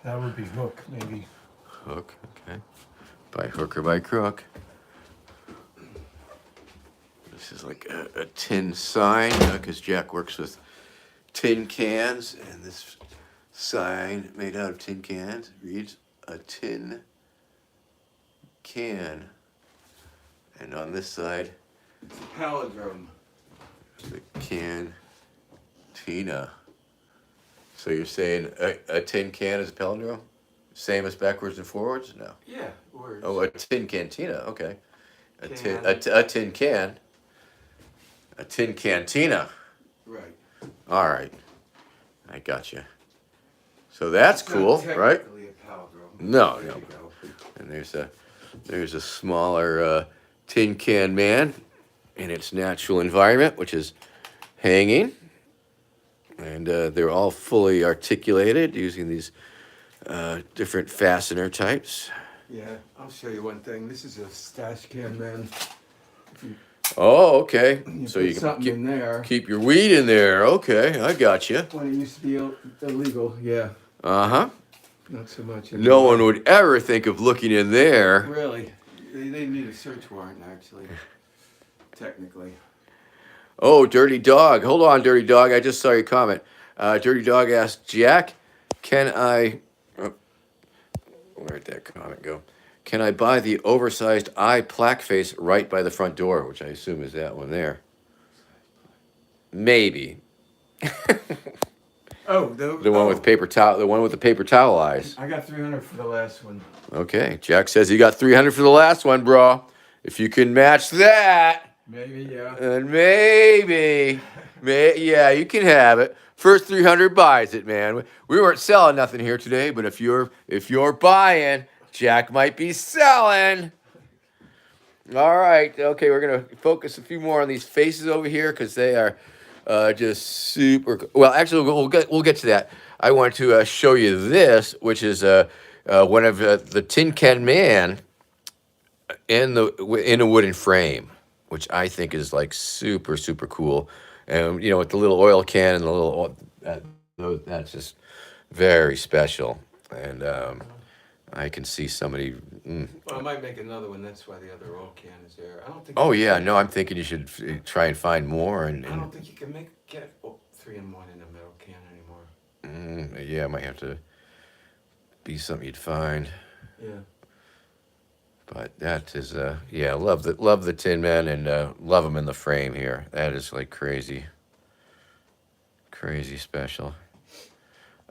That would be Hook, maybe. Hook. Okay. By hook or by crook. This is like a tin sign because Jack works with tin cans, and this sign made out of tin cans reads a tin can. And on this side, It's a palindrome. the cantina. So you're saying a tin can is a palindrome? Same as backwards and forwards? No. Yeah, words. Oh, a tin cantina. Okay. A tin can. A tin cantina. Right. All right. I got you. So that's It's not cool, right? technically a palindrome. No, There no. you go. And there's a smaller tin can man in its natural environment, which is hanging. And they're all fully articulated using these different fastener types. Yeah, I'll show you one thing. This is a stash can, man. Oh, okay. You So put you can something in there. keep your weed in there. Okay, I got you. When it used to be illegal, yeah. Uh huh. Not so much. No one would ever think of looking in there. Really. They need a search warrant, actually. Technically. Oh, Dirty Dog. Hold on, Dirty Dog. I just saw your comment. Dirty Dog asked, Jack, can I... Oh, where'd that comment go? Can I buy the oversized eye plaque face right by the front door? Which I assume is that one there. Maybe. Oh, The one with paper towel. The one with the paper towel eyes. I got 300 for the last one. Okay. Jack says he got 300 for the last one, bro. If you can match that... Maybe, yeah. And maybe, yeah, you can have it. First 300 buys it, man. We weren't selling nothing here today, but if you're buying, Jack might be selling. All right, okay, we're gonna focus a few more on these faces over here because they are just super. Well, actually, we'll get to that. I want to show you this, which is one of the Tin Can Man in a wooden frame, which I think is like super, super cool. And, you know, with the little oil can and the little, that's just very special. And I can see somebody. Well, I might make another one. That's why the other oil can is there. I don't think. Oh, yeah. No, I'm thinking you should try and find more. I don't think you can get 3-in-1 in a metal can anymore. Yeah, it might have to be something you'd find. Yeah. But that is, yeah, love the Tin Man and love them in the frame here. That is like crazy, crazy special.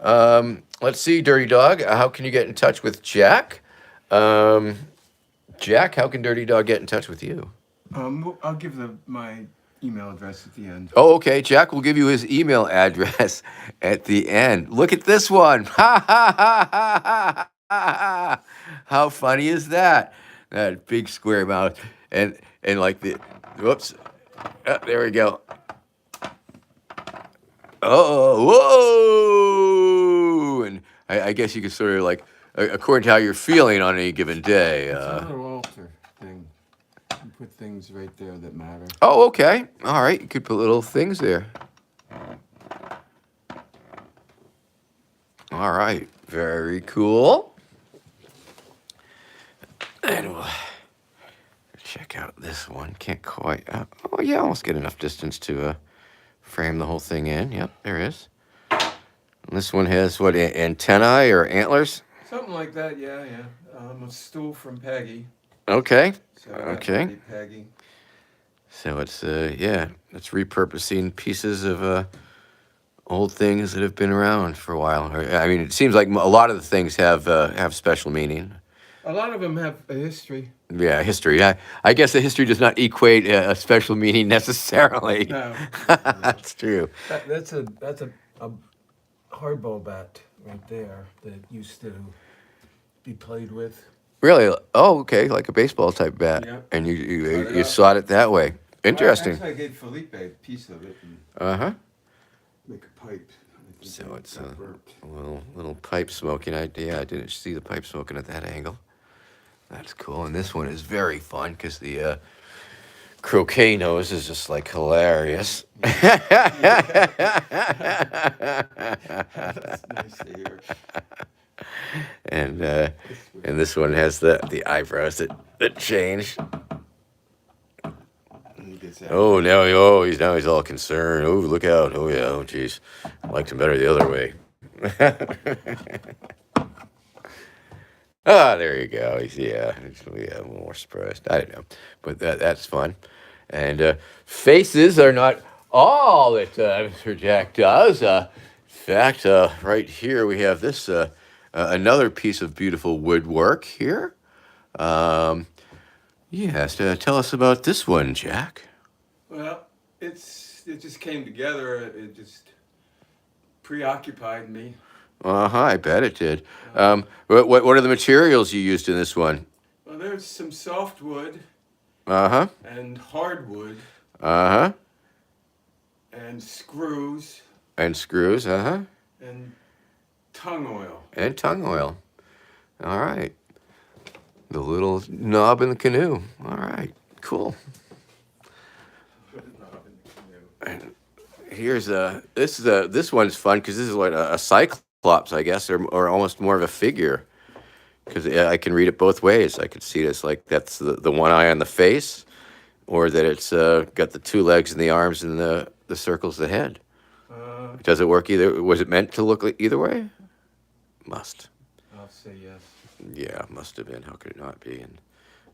Let's see, Dirty Dog. How can you get in touch with Jack? Jack, how can Dirty Dog get in touch with you? I'll give my email address at the end. Oh, okay. Jack will give you his email address at the end. Look at this one. Ha ha ha ha ha ha. How funny is that? That big square mouth and like the whoops. Oh, there we go. Oh, whoa! And I guess you could sort of like according to how you're feeling on any given day. It's a little altar thing. You put things right there that matter. Oh, okay. All right. You could put little things there. All right. Very cool. And we'll check out this one. Can't quite. Oh, yeah, almost get enough distance to frame the whole thing in. Yep, there is. And this one has what, antennae or antlers? Something like that, yeah. A stool from Peggy. Okay. So Okay. Peggy. So it's yeah, it's repurposing pieces of old things that have been around for a while. I mean, it seems like a lot of the things have special meaning. A lot of them have a history. Yeah, history. I guess the history does not equate a special meaning necessarily. No. That's true. That's a hardball bat right there that used to be played with. Really? Oh, okay, like a baseball type bat. Yeah. And you sawed it that way. Interesting. Actually, I gave Felipe a piece of it and Uh-huh. make a pipe. So it's a little pipe smoking. I didn't see the pipe smoking at that angle. That's cool. And this one is very fun because the croquet nose is just like hilarious. That's nice to hear. And this one has the eyebrows that change. Oh, he's all concerned. Oh, look out. Oh, yeah. Oh, geez. I liked him better the other way. Ah, there you go. Yeah, I'm more surprised. I don't know. But that's fun. And faces are not all that Mr. Jack does. In fact, right here we have this, another piece of beautiful woodwork here. Yes, tell us about this one, Jack. Well, it just came together. It just preoccupied me. I bet it did. What are the materials you used in this one? Well, there's some softwood. And hardwood. And screws. And screws. And tongue oil. And tongue oil. All right. The little knob in the canoe. All right. Cool. And here's this one's fun because this is like a cyclops, I guess, or almost more of a figure. because I can read it both ways. I could see it as like that's the one eye on the face, or that it's got the two legs and the arms and the circles the head. Does it work either? Was it meant to look like either way? Must. I'll say yes. Yeah, must have been. How could it not be?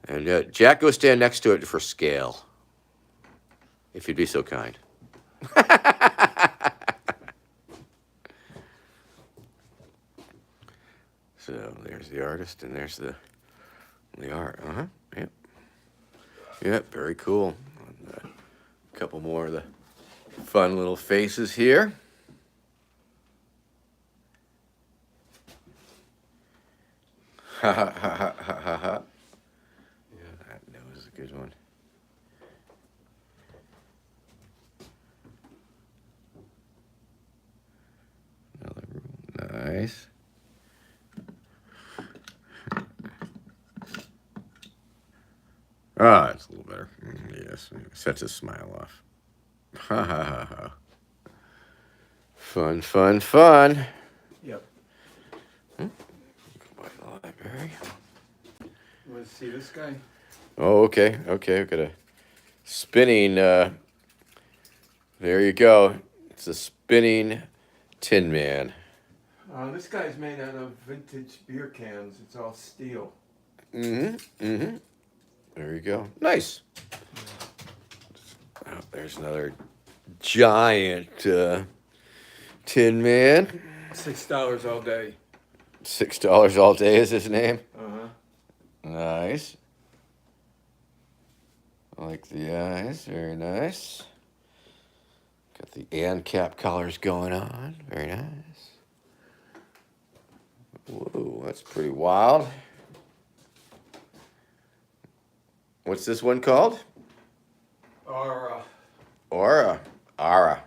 And Jack, go stand next to it for scale, if you'd be so kind. So there's the artist, and there's the art. Yep. Yep. Very cool. And, a couple more of the fun little faces here. Ha ha ha ha ha ha ha. Yeah, that was a good one. Another room. Nice. Ah, it's a little better. Yes, sets a smile off. Ha ha ha ha. Fun, fun, fun. Yep. By the library. You want to see this guy? Oh, okay, okay. We've got a spinning. There you go. It's a spinning Tin Man. This guy's made out of vintage beer cans. It's all steel. Mm-hmm. Mm-hmm. There you go. Nice. Oh, there's another giant Tin Man. $6 all day. $6 all day is his name. Nice. I like the eyes. Very nice. Got the ANCAP colors going on. Very nice. Whoa, that's pretty wild. What's this one called? Aura. Aura. Aura.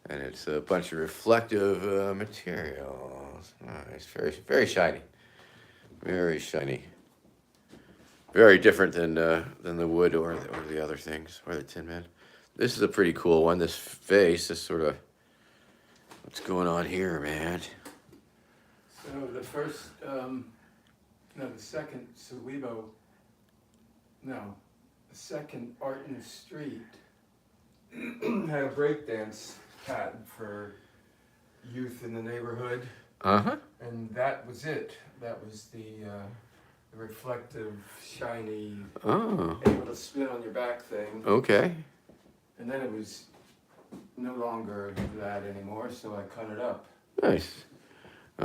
And it's a bunch of reflective materials. Nice. Very, very shiny. Very shiny. Very different than the wood or the other things, or the Tin Man. This is a pretty cool one. This face, this sort of, what's going on here, man? So the first, the second Salibo, the second Art in the Street had a breakdance patent for youth in the neighborhood. Uh-huh. And that was it. That was the reflective, shiny, Oh. able to spin on your back thing. Okay. And then it was no longer that anymore, so I cut it up. Nice.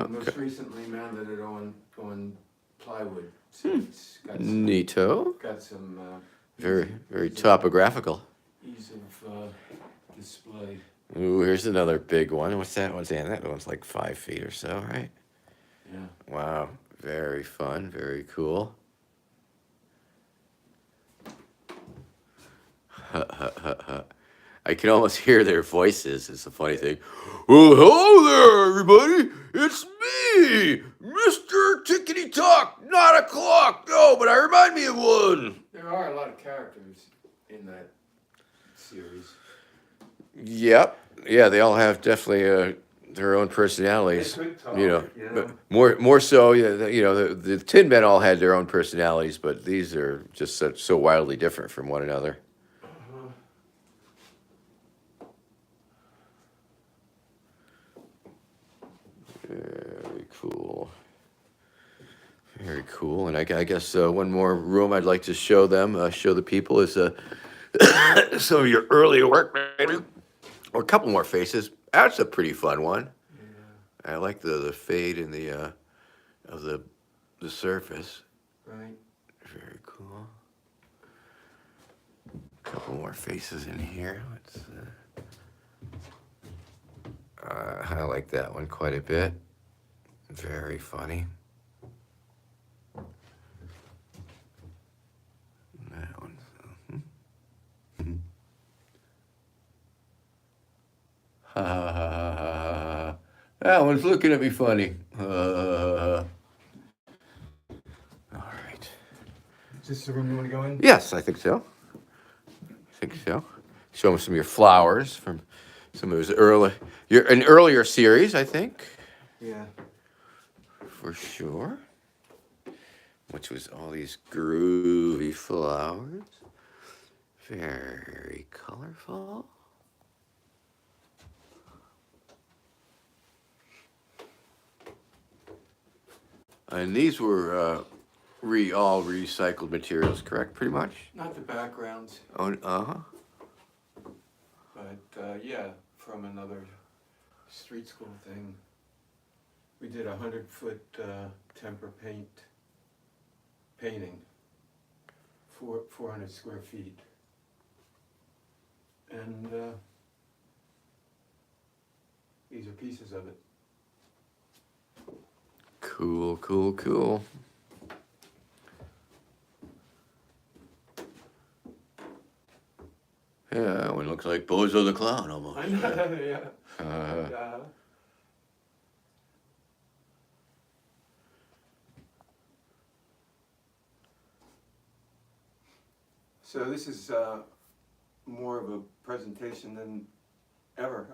Most recently mounted it on plywood. So it's got some, Neato. got some Very, very topographical. ease of display. Ooh, here's another big one. What's that one? That one's like 5 feet or so, right? Yeah. Wow. Very fun. Very cool. I can almost hear their voices. It's a funny thing. Well, hello there, everybody. It's me, Mr. Tickety Tock. Not a clock. No, but I remind me of one. There are a lot of characters in that series. Yep. Yeah, they all have definitely their own personalities. They could talk, But more so, the Tin Men all had their own personalities, but these are just so wildly different from one another. Very cool. Very cool. And I guess one more room I'd like to show them, show the people, is some of your earlier work, maybe, or a couple more faces. That's a pretty fun one. Yeah. I like the fade in the of the surface. Right. Very cool. A couple more faces in here. Let's. I like that one quite a bit. Very funny. That one. Ha ha ha ha ha. That one's looking at me funny. All right. Is this the room you want to go in? Yes, I think so. Show him some of your flowers from some of his an earlier series, I think. Yeah. For sure. which was all these groovy flowers. Very colorful. And these were all recycled materials, correct? Pretty much. Not the backgrounds, Oh, uh-huh. but yeah, from another street school thing. We did 100-foot temper painting, 400 square feet. And these are pieces of it. Cool, cool, cool. Yeah, that one looks like Bozo the Clown almost. I know, yeah. Uh, So this is more of a presentation than ever.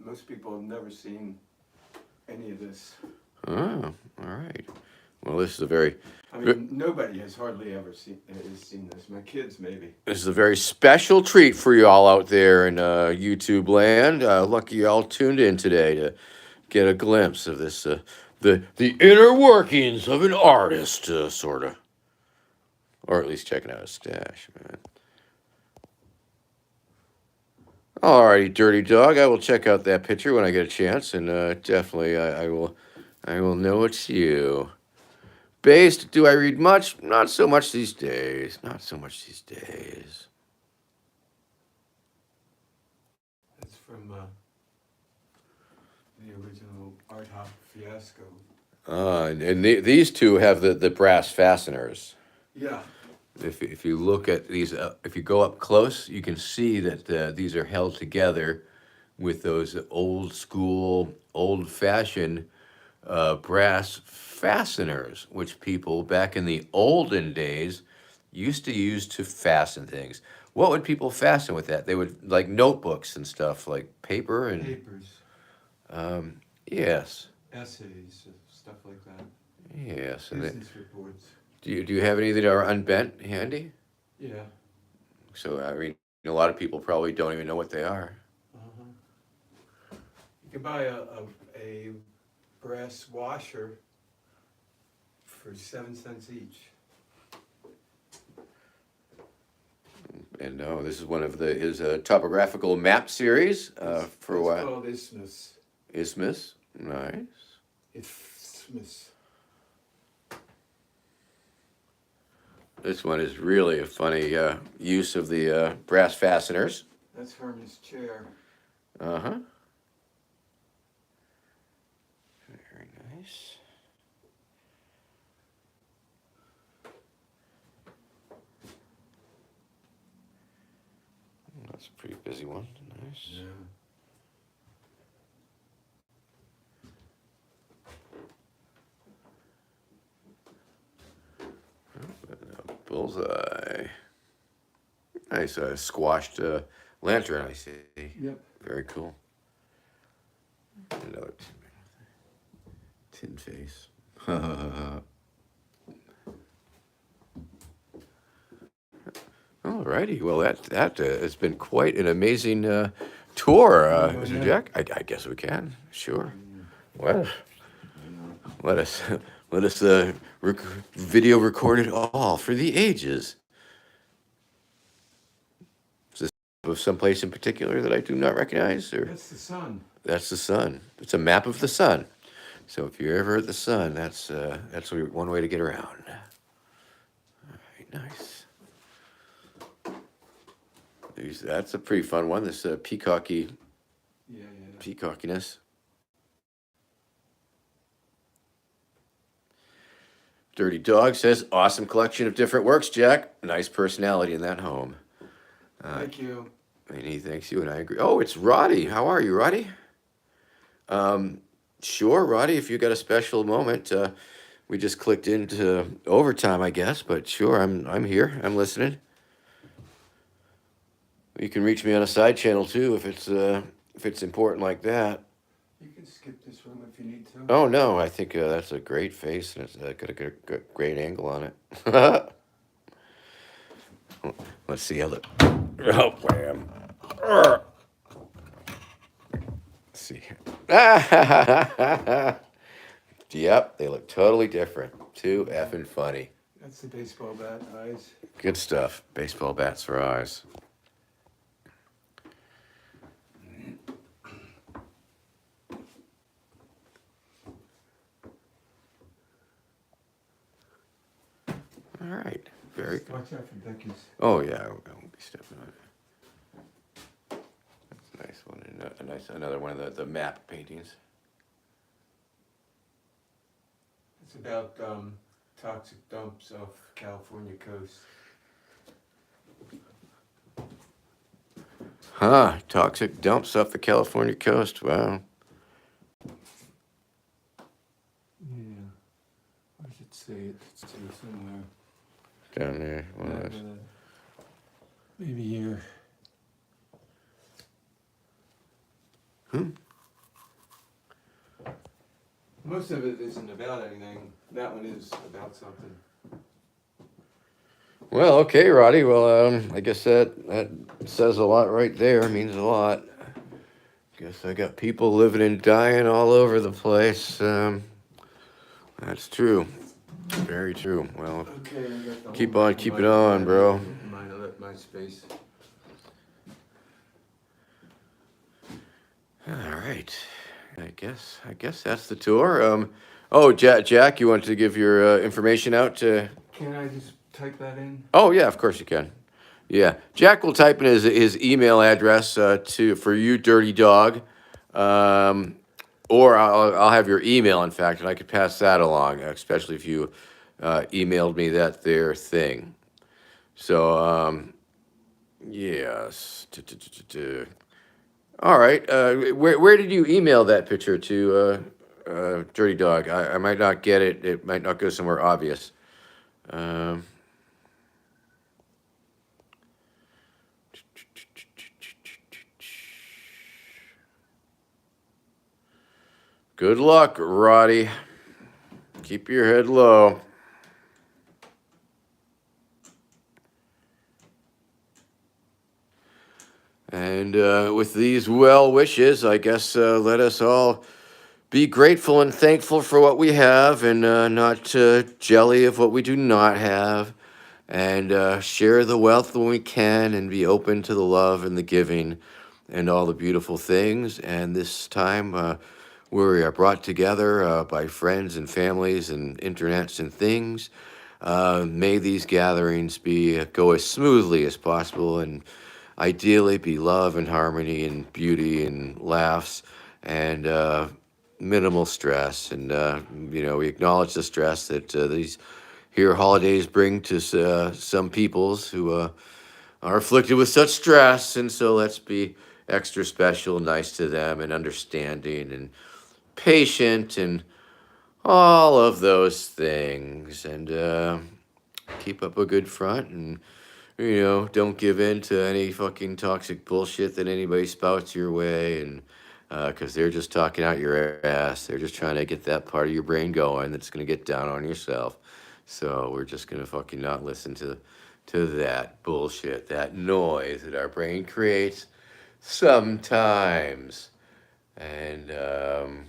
Most people have never seen any of this. oh, all right. Well, this is a very I mean, nobody has hardly ever seen this. My kids, maybe. this is a very special treat for you all out there in YouTube land. Lucky you all tuned in today to get a glimpse of this, the inner workings of an artist, sort of, or at least checking out his stash, man. Alrighty, dirty dog. I will check out that picture when I get a chance, and definitely I will know it's you. Based, do I read much? Not so much these days. Not so much these days. That's from the original Art Hop Fiasco. These two have the brass fasteners. Yeah. If you look at these, if you go up close, you can see that these are held together with those old school, old fashioned brass fasteners, which people back in the olden days used to use to fasten things. What would people fasten with that? They would like notebooks and stuff, like paper and Papers, yes, essays, stuff like that. yes. And Business reports. do you have any that are unbent handy? Yeah. So I mean, a lot of people probably don't even know what they are. Uh-huh. You can buy a brass washer for 7 cents each. And no, this is one of his topographical map series for It's what? called Isthmus. Isthmus. Nice. Isthmus. This one is really a funny use of the brass fasteners. That's Herman's chair. Uh-huh. Very nice. That's a pretty busy one. Nice. Yeah. Bullseye. Nice squashed lantern, I see. Yep. Very cool. Another tin face. Alrighty. Well, that has been quite an amazing tour, Mr. yeah. Jack. I guess we can. Sure. Well, let us video record it all for the ages. Is this of someplace in particular that I do not recognize, or That's the sun. that's the sun? It's a map of the sun. So if you're ever at the sun, that's one way to get around. All right, nice. That's a pretty fun one. This peacocky Yeah. peacockiness. Dirty Dog says, awesome collection of different works, Jack. Nice personality in that home. Thank you. And he thanks you, and I agree. Oh, it's Roddy. How are you, Roddy? Sure, Roddy, if you got a special moment. We just clicked into overtime, I guess, but sure, I'm here. I'm listening. You can reach me on a side channel too if it's important like that. You can skip this one if you need to. Oh no, I think that's a great face, and it's got a great angle on it. Let's see how the. Oh, wham. Let's see. Yep, they look totally different. Too effing funny. That's the baseball bat eyes. Good stuff. Baseball bats for eyes. All right. Very good. Watch out for Becky's. Oh yeah, I won't be stepping on it. That's a nice one. And another one of the map paintings. It's about toxic dumps off California coast. Huh? Toxic dumps off the California coast. Wow. Yeah. Where should say it? It's somewhere. Down there. One of those. Maybe here. Most of it isn't about anything. That one is about something. Well, okay, Roddy. Well, I guess that says a lot right there. Means a lot. Guess I got people living and dying all over the place. That's true. Very true. Well, Okay, I got the keep whole on map of keeping my- on, bro. My space. All right. I guess that's the tour. Oh, Jack, you want to give your information out to? Can I just type that in? Oh yeah, of course you can. Yeah, Jack will type in his email address for you, Dirty Dog, or I'll have your email, in fact, and I could pass that along, especially if you emailed me that there thing. So yes. All right. Where did you email that picture to, Dirty Dog? I might not get it. It might not go somewhere obvious. Um, Good luck, Roddy. Keep your head low. And with these well wishes, I guess let us all be grateful and thankful for what we have and not jelly of what we do not have. And share the wealth when we can and be open to the love and the giving and all the beautiful things. And this time we are brought together by friends and families and internets and things. May these gatherings go as smoothly as possible and ideally be love and harmony and beauty and laughs and minimal stress. And, we acknowledge the stress that these here holidays bring to some peoples who are afflicted with such stress. And so let's be extra special, nice to them, and understanding and patient and all of those things. And keep up a good front and, don't give in to any fucking toxic bullshit that anybody spouts your way. And because they're just talking out your ass. They're just trying to get that part of your brain going that's going to get down on yourself. So we're just going to fucking not listen to that bullshit, that noise that our brain creates sometimes. And let's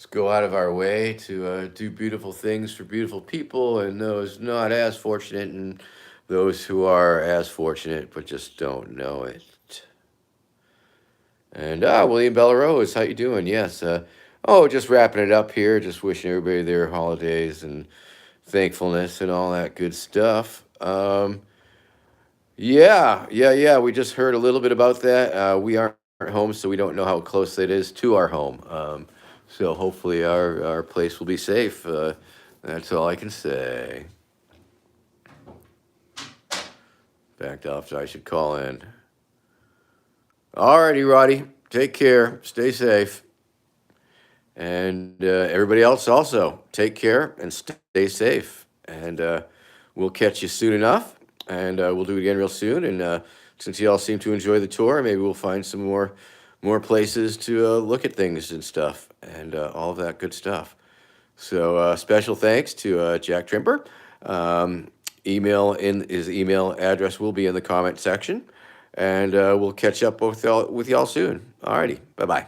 go out of our way to do beautiful things for beautiful people and those not as fortunate and those who are as fortunate but just don't know it. And William Bellarose, how you doing? Yes. Just wrapping it up here. Just wishing everybody their holidays and thankfulness and all that good stuff. Yeah. We just heard a little bit about that. We aren't home, so we don't know how close that is to our home. So hopefully our place will be safe. That's all I can say. Backed off, so I should call in. Alrighty, Roddy. Take care. Stay safe. And everybody else also, take care and stay safe. And we'll catch you soon enough. And we'll do it again real soon. And since you all seem to enjoy the tour, maybe we'll find some more more places to look at things and stuff, and all of that good stuff. So special thanks to Jack Trimper. His email address will be in the comment section, and we'll catch up with y'all soon. Alrighty, bye bye.